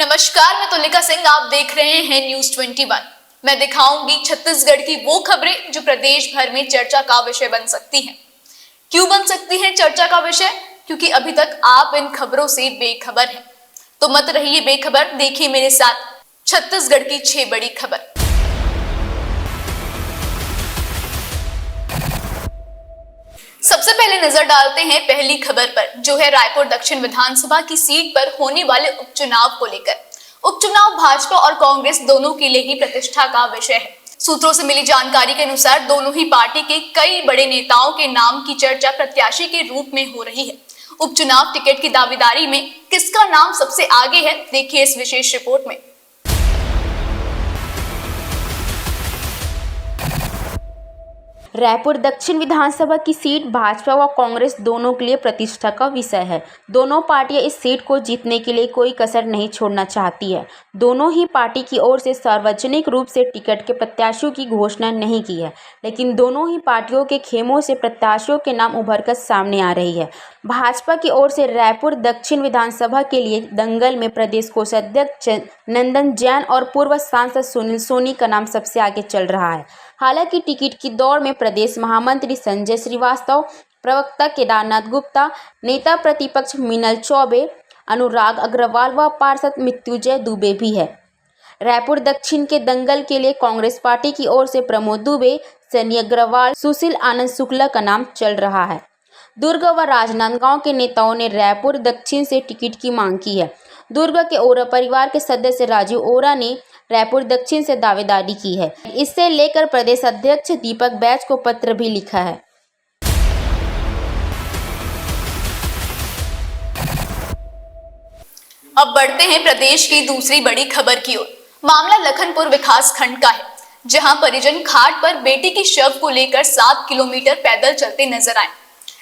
नमस्कार, मैं तुलिका सिंह। आप देख रहे हैं न्यूज 21। मैं दिखाऊंगी छत्तीसगढ़ की वो खबरें जो प्रदेश भर में चर्चा का विषय बन सकती हैं। क्यों बन सकती हैं चर्चा का विषय? क्योंकि अभी तक आप इन खबरों से बेखबर हैं। तो मत रहिए बेखबर, देखिए मेरे साथ छत्तीसगढ़ की 6 बड़ी खबर। सबसे पहले नजर डालते हैं पहली खबर पर, जो है रायपुर दक्षिण विधानसभा की सीट पर होने वाले उपचुनाव को लेकर। उपचुनाव भाजपा और कांग्रेस दोनों के लिए ही प्रतिष्ठा का विषय है। सूत्रों से मिली जानकारी के अनुसार दोनों ही पार्टी के कई बड़े नेताओं के नाम की चर्चा प्रत्याशी के रूप में हो रही है। उपचुनाव टिकट की दावेदारी में किसका नाम सबसे आगे है, देखिए इस विशेष रिपोर्ट में। रायपुर दक्षिण विधानसभा की सीट भाजपा व कांग्रेस दोनों के लिए प्रतिष्ठा का विषय है। दोनों पार्टियां इस सीट को जीतने के लिए कोई कसर नहीं छोड़ना चाहती है। दोनों ही पार्टी की ओर से सार्वजनिक रूप से टिकट के प्रत्याशियों की घोषणा नहीं की है, लेकिन दोनों ही पार्टियों के खेमों से प्रत्याशियों के नाम उभरकर सामने आ रही है। भाजपा की ओर से रायपुर दक्षिण विधानसभा के लिए दंगल में प्रदेश कोषाध्यक्ष नंदन जैन और पूर्व सांसद सुनील सोनी का नाम सबसे आगे चल रहा है। हालांकि टिकट की दौड़ में प्रदेश महामंत्री संजय श्रीवास्तव, प्रवक्ता केदारनाथ गुप्ता, नेता प्रतिपक्ष मीनल चौबे, अनुराग अग्रवाल व पार्षद मृत्युंजय दुबे भी है। रायपुर दक्षिण के दंगल के लिए कांग्रेस पार्टी की ओर से प्रमोद दुबे, सनी अग्रवाल, सुशील आनंद शुक्ला का नाम चल रहा है। दुर्ग व राजनांदगांव के नेताओं ने रायपुर दक्षिण से टिकट की मांग की है। दुर्ग के ओरा परिवार के सदस्य राजीव ओरा ने रायपुर दक्षिण से दावेदारी की है। इससे लेकर प्रदेश अध्यक्ष दीपक बैज को पत्र भी लिखा है। अब बढ़ते हैं प्रदेश की दूसरी बड़ी खबर की ओर। मामला लखनपुर विकास खंड का है, जहां परिजन घाट पर बेटी की शव को लेकर 7 किलोमीटर पैदल चलते नजर आए।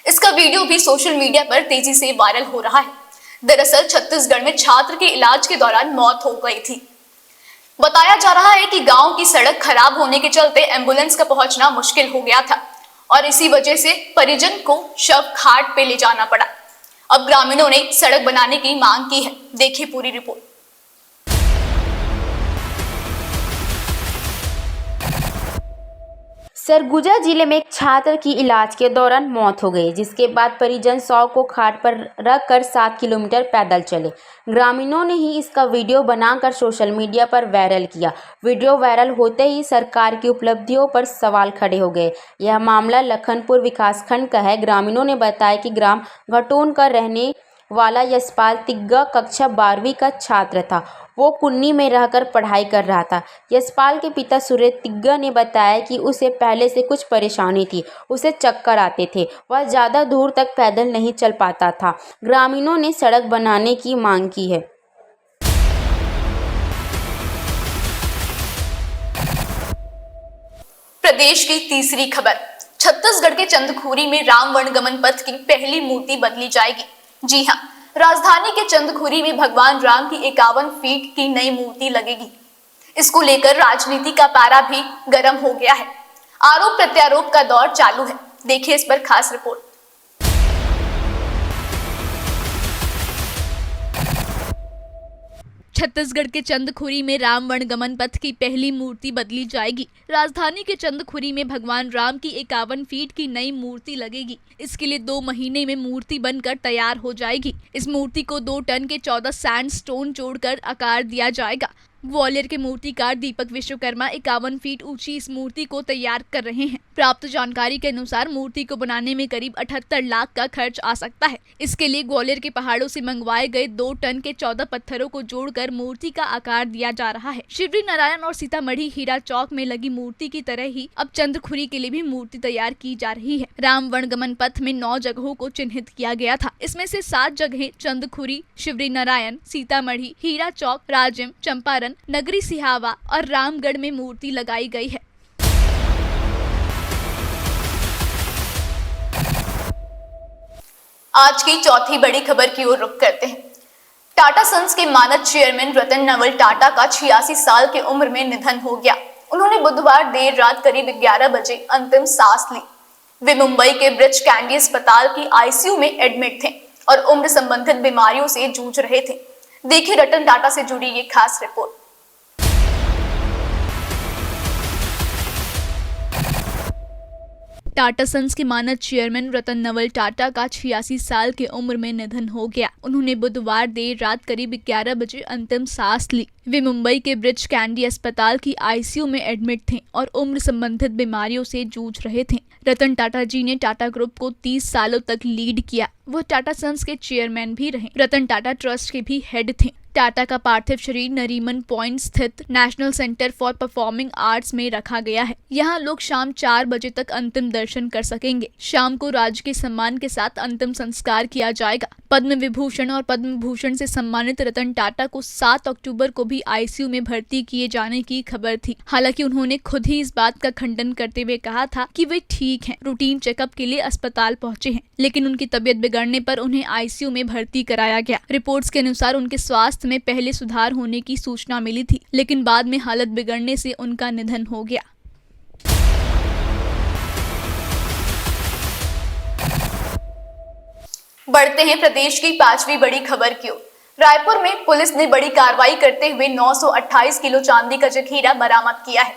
इसका वीडियो भी सोशल मीडिया पर तेजी से वायरल हो रहा है। दरअसल छत्तीसगढ़ में छात्र के इलाज के दौरान मौत हो गई थी। बताया जा रहा है कि गांव की सड़क खराब होने के चलते एम्बुलेंस का पहुंचना मुश्किल हो गया था और इसी वजह से परिजन को शव घाट पे ले जाना पड़ा। अब ग्रामीणों ने सड़क बनाने की मांग की है, देखिए पूरी रिपोर्ट। सरगुजा जिले में एक छात्र की इलाज के दौरान मौत हो गई, जिसके बाद परिजन शव को घाट पर रखकर 7 किलोमीटर पैदल चले। ग्रामीणों ने ही इसका वीडियो बनाकर सोशल मीडिया पर वायरल किया। वीडियो वायरल होते ही सरकार की उपलब्धियों पर सवाल खड़े हो गए। यह मामला लखनपुर विकासखंड का है। ग्रामीणों ने बताया कि ग्राम घटोन का रहने वाला यशपाल तिग्गा कक्षा 12वीं का छात्र था। वो कुन्नी में रहकर पढ़ाई कर रहा था। यशपाल के पिता सुरेश तिग्गा ने बताया कि उसे पहले से कुछ परेशानी थी, उसे चक्कर आते थे, वह ज़्यादा दूर तक पैदल नहीं चल पाता था। ग्रामीणों ने सड़क बनाने की मांग की है। प्रदेश की तीसरी खबर, छत्तीसगढ़ के चंदखुरी में राम वनगमन पथ की पहली मूर्ति बदली जाएगी। जी हां, राजधानी के चंदखुरी में भगवान राम की 51 फीट की नई मूर्ति लगेगी। इसको लेकर राजनीति का पारा भी गर्म हो गया है। आरोप प्रत्यारोप का दौर चालू है, देखिए इस पर खास रिपोर्ट। छत्तीसगढ़ के चंदखुरी में राम वनगमन पथ की पहली मूर्ति बदली जाएगी। राजधानी के चंदखुरी में भगवान राम की 51 फीट की नई मूर्ति लगेगी। इसके लिए 2 महीने में मूर्ति बनकर तैयार हो जाएगी। इस मूर्ति को 2 टन के 14 सैंडस्टोन जोड़कर आकार दिया जाएगा। ग्वालियर के मूर्तिकार दीपक विश्वकर्मा 51 फीट ऊंची इस मूर्ति को तैयार कर रहे हैं। प्राप्त जानकारी के अनुसार मूर्ति को बनाने में करीब 78 लाख का खर्च आ सकता है। इसके लिए ग्वालियर के पहाड़ों से मंगवाए गए 2 टन के 14 पत्थरों को जोड़कर मूर्ति का आकार दिया जा रहा है। शिवरी नारायण और सीतामढ़ी हीरा चौक में लगी मूर्ति की तरह ही अब चंदखुरी के लिए भी मूर्ति तैयार की जा रही है। राम वनगमन पथ में 9 जगहों को चिन्हित किया गया था। इसमें से 7 जगहें चंदखुरी, शिवरी नारायण, सीतामढ़ी, हीरा चौक, राजिम, चंपारण, नगरी सिहावा और रामगढ़ में मूर्ति लगाई गई है। आज की चौथी बड़ी खबर की ओर रुख करते हैं। टाटा सन्स के मानद चेयरमैन रतन नवल टाटा का 86 साल की उम्र में निधन हो गया। उन्होंने बुधवार देर रात करीब 11 बजे अंतिम सांस ली। वे मुंबई के ब्रिच कैंडी अस्पताल की आईसीयू में एडमिट थे और उम्र संबंधित बीमारियों से जूझ रहे थे। देखिए रतन टाटा से जुड़ी ये खास रिपोर्ट। टाटा सन्स के मानद चेयरमैन रतन नवल टाटा का 86 साल की उम्र में निधन हो गया। उन्होंने बुधवार देर रात करीब 11 बजे अंतिम सांस ली। वे मुंबई के ब्रिच कैंडी अस्पताल की आईसीयू में एडमिट थे और उम्र संबंधित बीमारियों से जूझ रहे थे। रतन टाटा जी ने टाटा ग्रुप को 30 सालों तक लीड किया। वो टाटा सन्स के चेयरमैन भी रहे। रतन टाटा ट्रस्ट के भी हेड थे। टाटा का पार्थिव शरीर नरीमन पॉइंट स्थित national centre for performing arts में रखा गया है। यहाँ लोग शाम 4 बजे तक अंतिम दर्शन कर सकेंगे। शाम को राजकीय सम्मान के साथ अंतिम संस्कार किया जाएगा। पद्म विभूषण और पद्म भूषण से सम्मानित रतन टाटा को 7 अक्टूबर को भी आईसीयू में भर्ती किए जाने की खबर थी। हालांकि उन्होंने खुद ही इस बात का खंडन करते हुए कहा था कि वे ठीक हैं, रूटीन चेकअप के लिए अस्पताल पहुंचे हैं, लेकिन उनकी तबीयत बिगड़ने पर उन्हें आईसीयू में भर्ती कराया गया। रिपोर्ट्स के अनुसार उनके स्वास्थ्य में पहले सुधार होने की सूचना मिली थी, लेकिन बाद में हालत बिगड़ने से उनका निधन हो गया। बढ़ते हैं प्रदेश की 5वीं बड़ी खबर की ओर। रायपुर में पुलिस ने बड़ी कार्रवाई करते हुए 928 किलो चांदी का जखीरा बरामद किया है,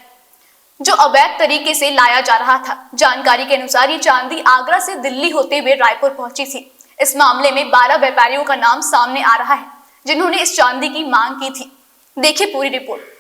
जो अवैध तरीके से लाया जा रहा था। जानकारी के अनुसार ये चांदी आगरा से दिल्ली होते हुए रायपुर पहुंची थी। इस मामले में 12 व्यापारियों का नाम सामने आ रहा है, जिन्होंने इस चांदी की मांग की थी। देखिए पूरी रिपोर्ट।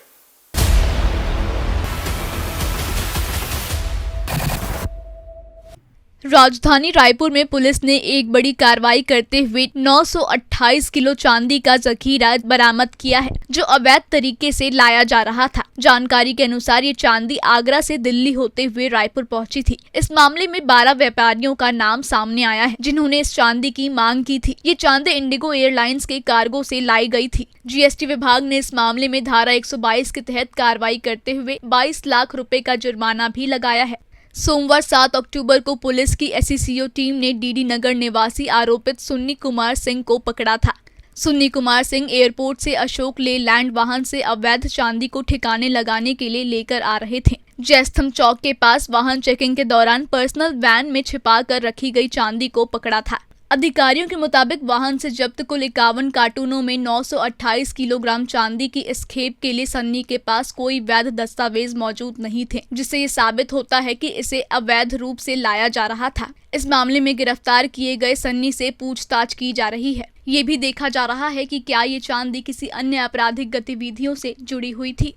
राजधानी रायपुर में पुलिस ने एक बड़ी कार्रवाई करते हुए 928 किलो चांदी का जखीरा बरामद किया है, जो अवैध तरीके से लाया जा रहा था। जानकारी के अनुसार ये चांदी आगरा से दिल्ली होते हुए रायपुर पहुंची थी। इस मामले में 12 व्यापारियों का नाम सामने आया है, जिन्होंने इस चांदी की मांग की थी। ये चांदी इंडिगो एयरलाइंस के कार्गो से लाई गई थी। जीएसटी विभाग ने इस मामले में धारा 122 के तहत कार्रवाई करते हुए 22 लाख रुपए का जुर्माना भी लगाया है। सोमवार 7 अक्टूबर को पुलिस की एससीओ टीम ने डीडी नगर निवासी आरोपित सुन्नी कुमार सिंह को पकड़ा था। सुन्नी कुमार सिंह एयरपोर्ट से अशोक लेलैंड वाहन से अवैध चांदी को ठिकाने लगाने के लिए लेकर आ रहे थे। जयस्तंभ चौक के पास वाहन चेकिंग के दौरान पर्सनल वैन में छिपा कर रखी गई चांदी को पकड़ा था। अधिकारियों के मुताबिक वाहन से जब्त कुल 51 कार्टूनों में 928 किलोग्राम चांदी की इस खेप के लिए सन्नी के पास कोई वैध दस्तावेज मौजूद नहीं थे, जिससे ये साबित होता है कि इसे अवैध रूप से लाया जा रहा था। इस मामले में गिरफ्तार किए गए सन्नी से पूछताछ की जा रही है। ये भी देखा जा रहा है कि क्या ये चांदी किसी अन्य आपराधिक गतिविधियों से जुड़ी हुई थी।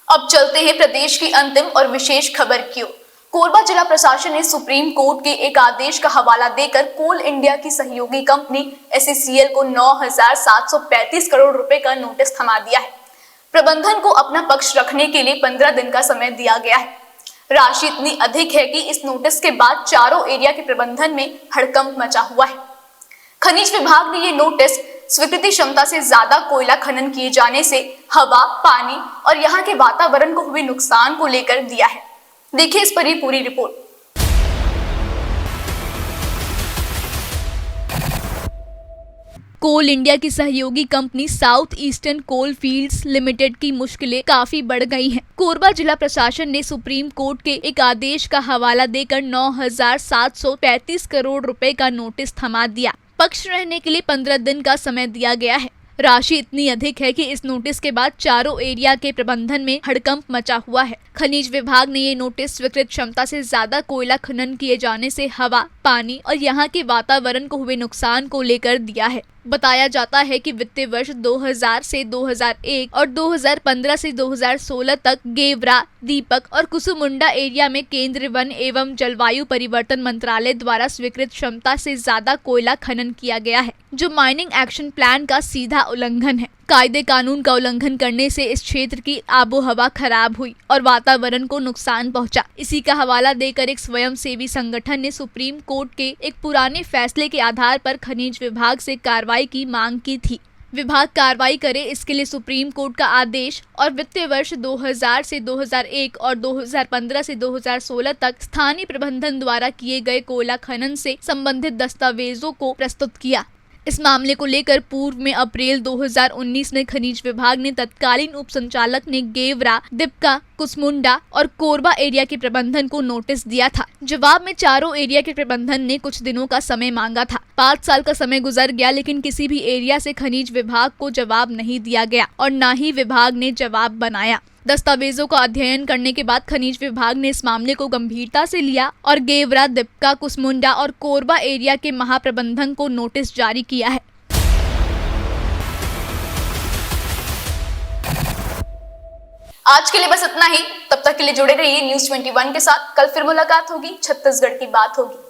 अब चलते हैं प्रदेश की अंतिम और विशेष खबर की ओर। कोरबा जिला प्रशासन ने सुप्रीम कोर्ट के एक आदेश का हवाला देकर कोल इंडिया की सहयोगी कंपनी एससीएल को 9,735 करोड़ रुपए का नोटिस थमा दिया है। प्रबंधन को अपना पक्ष रखने के लिए 15 दिन का समय दिया गया है। राशि इतनी अधिक है कि इस नोटिस के बाद चारों एरिया के प्रबंधन में हड़कंप मचा हुआ है। खनिज विभाग ने ये नोटिस स्वीकृति क्षमता से ज्यादा कोयला खनन किए जाने से हवा, पानी और यहाँ के वातावरण को हुए नुकसान को लेकर दिया है। देखिए इस पर ही पूरी रिपोर्ट। कोल इंडिया की सहयोगी कंपनी साउथ ईस्टर्न कोल फील्ड्स लिमिटेड की मुश्किलें काफी बढ़ गई हैं। कोरबा जिला प्रशासन ने सुप्रीम कोर्ट के एक आदेश का हवाला देकर 9,735 करोड़ रुपए का नोटिस थमा दिया। पक्ष रहने के लिए 15 दिन का समय दिया गया है। राशि इतनी अधिक है कि इस नोटिस के बाद चारों एरिया के प्रबंधन में हड़कंप मचा हुआ है। खनिज विभाग ने ये नोटिस स्वीकृत क्षमता से ज्यादा कोयला खनन किए जाने से हवा, पानी और यहाँ के वातावरण को हुए नुकसान को लेकर दिया है। बताया जाता है कि वित्तीय वर्ष 2000 से 2001 और 2015 से 2016 तक गेवरा, दीपक और कुसुमुंडा एरिया में केंद्रीय वन एवं जलवायु परिवर्तन मंत्रालय द्वारा स्वीकृत क्षमता से ज्यादा कोयला खनन किया गया है, जो माइनिंग एक्शन प्लान का सीधा उल्लंघन है। कायदे कानून का उल्लंघन करने से इस क्षेत्र की आबोहवा खराब हुई और वातावरण को नुकसान पहुंचा। इसी का हवाला देकर एक स्वयंसेवी संगठन ने सुप्रीम कोर्ट के एक पुराने फैसले के आधार पर खनिज विभाग से कार्रवाई की मांग की थी। विभाग कार्रवाई करे, इसके लिए सुप्रीम कोर्ट का आदेश और वित्तीय वर्ष 2000 से 2001 और 2015 से 2016 तक स्थानीय प्रबंधन द्वारा किए गए कोयला खनन से संबंधित दस्तावेजों को प्रस्तुत किया। इस मामले को लेकर पूर्व में अप्रैल 2019 में खनिज विभाग ने तत्कालीन उप संचालक ने गेवरा, दिपका, कुसमुंडा और कोरबा एरिया के प्रबंधन को नोटिस दिया था। जवाब में चारों एरिया के प्रबंधन ने कुछ दिनों का समय मांगा था। 5 साल का समय गुजर गया, लेकिन किसी भी एरिया से खनिज विभाग को जवाब नहीं दिया गया और न ही विभाग ने जवाब बनाया। दस्तावेजों का अध्ययन करने के बाद खनिज विभाग ने इस मामले को गंभीरता से लिया और गेवरा, दिपका, कुसमुंडा और कोरबा एरिया के महाप्रबंधन को नोटिस जारी किया है। आज के लिए बस इतना ही। तब तक के लिए जुड़े रहिए न्यूज़ 21 के साथ। कल फिर मुलाकात होगी। छत्तीसगढ़ की बात होगी।